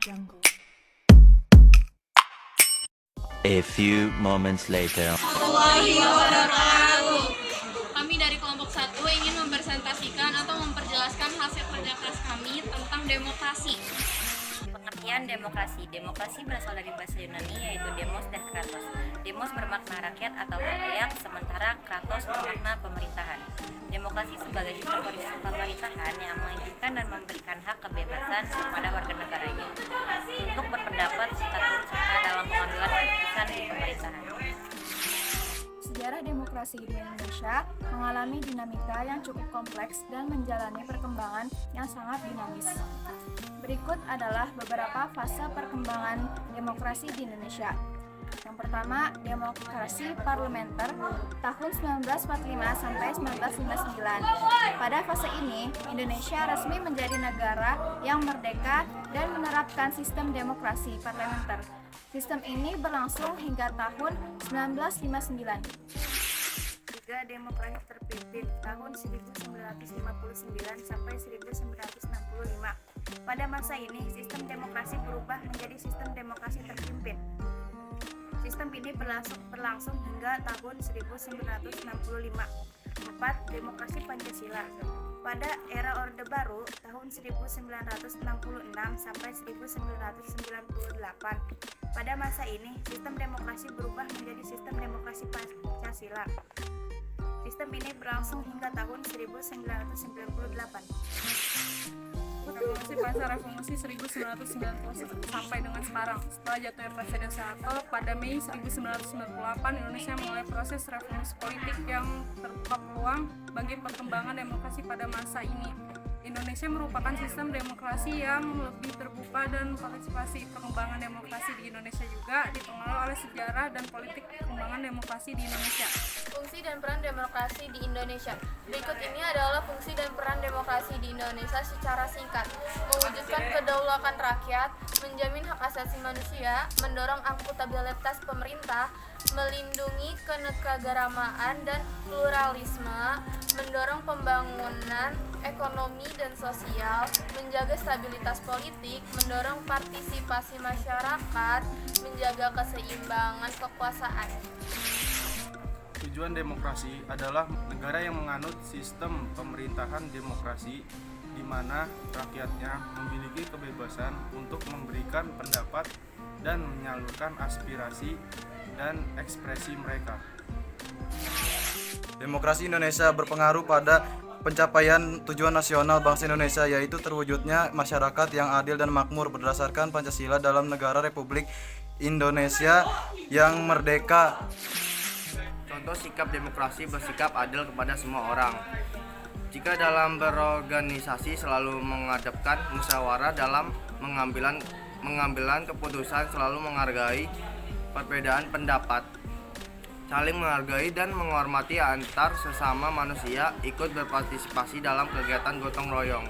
Jungle. A few moments later. Kami dari kelompok 1 ingin mempresentasikan atau memperjelaskan hasil kerja keras kami tentang demokrasi. Pengertian demokrasi. Demokrasi berasal dari bahasa Yunani yaitu demos dan kratos. Demos bermakna rakyat atau rakyat, sementara kratos bermakna pemerintahan. Demokrasi sebagai sistem pemerintahan yang mengizinkan dan memberikan hak kebebasan kepada warga negaranya untuk berpendapat serta turut serta dalam pengambilan keputusan di pemerintahan. Sejarah demokrasi di Indonesia mengalami dinamika yang cukup kompleks dan menjalani perkembangan yang sangat dinamis. Berikut adalah beberapa fase perkembangan demokrasi di Indonesia. Yang pertama, demokrasi parlementer tahun 1945 sampai 1959. Pada fase ini, Indonesia resmi menjadi negara yang merdeka dan menerapkan sistem demokrasi parlementer. Sistem ini berlangsung hingga tahun 1959. Juga demokrasi terpimpin tahun 1959 sampai 1965. Pada masa ini, sistem demokrasi berubah menjadi sistem demokrasi terpimpin. Sistem ini berlangsung hingga tahun 1965. 4. Demokrasi Pancasila. Pada era Orde Baru tahun 1966 sampai 1998. Pada masa ini, sistem demokrasi berubah menjadi sistem demokrasi Pancasila. Sistem ini berlangsung hingga tahun 1998. Revolusi pasca Revolusi 1990 sampai dengan sekarang. Setelah jatuhnya Presiden Soeharto pada Mei 1998, Indonesia mulai proses revolusi politik yang terbuka peluang bagi perkembangan demokrasi pada masa ini. Indonesia merupakan sistem demokrasi yang lebih terbuka dan partisipasi. Perkembangan demokrasi di Indonesia juga dipengaruhi oleh sejarah dan politik perkembangan demokrasi di Indonesia. Fungsi dan peran demokrasi di Indonesia. Berikut ini adalah fungsi dan peran demokrasi di Indonesia secara singkat. Mewujudkan kedaulatan rakyat, menjamin hak asasi manusia, mendorong akuntabilitas pemerintah, melindungi kenegaraan dan pluralisme, mendorong pembangunan ekonomi dan sosial, menjaga stabilitas politik, mendorong partisipasi masyarakat, menjaga keseimbangan kekuasaan. Tujuan demokrasi adalah negara yang menganut sistem pemerintahan demokrasi di mana rakyatnya memiliki kebebasan untuk memberikan pendapat dan menyalurkan aspirasi dan ekspresi mereka. Demokrasi Indonesia berpengaruh pada pencapaian tujuan nasional bangsa Indonesia, yaitu terwujudnya masyarakat yang adil dan makmur berdasarkan Pancasila dalam negara Republik Indonesia yang merdeka. Contoh sikap demokrasi bersikap adil kepada semua orang. Jika dalam berorganisasi selalu menghadapkan musyawarah dalam mengambilan keputusan, selalu menghargai perbedaan pendapat, saling menghargai dan menghormati antar sesama manusia, ikut berpartisipasi dalam kegiatan gotong royong.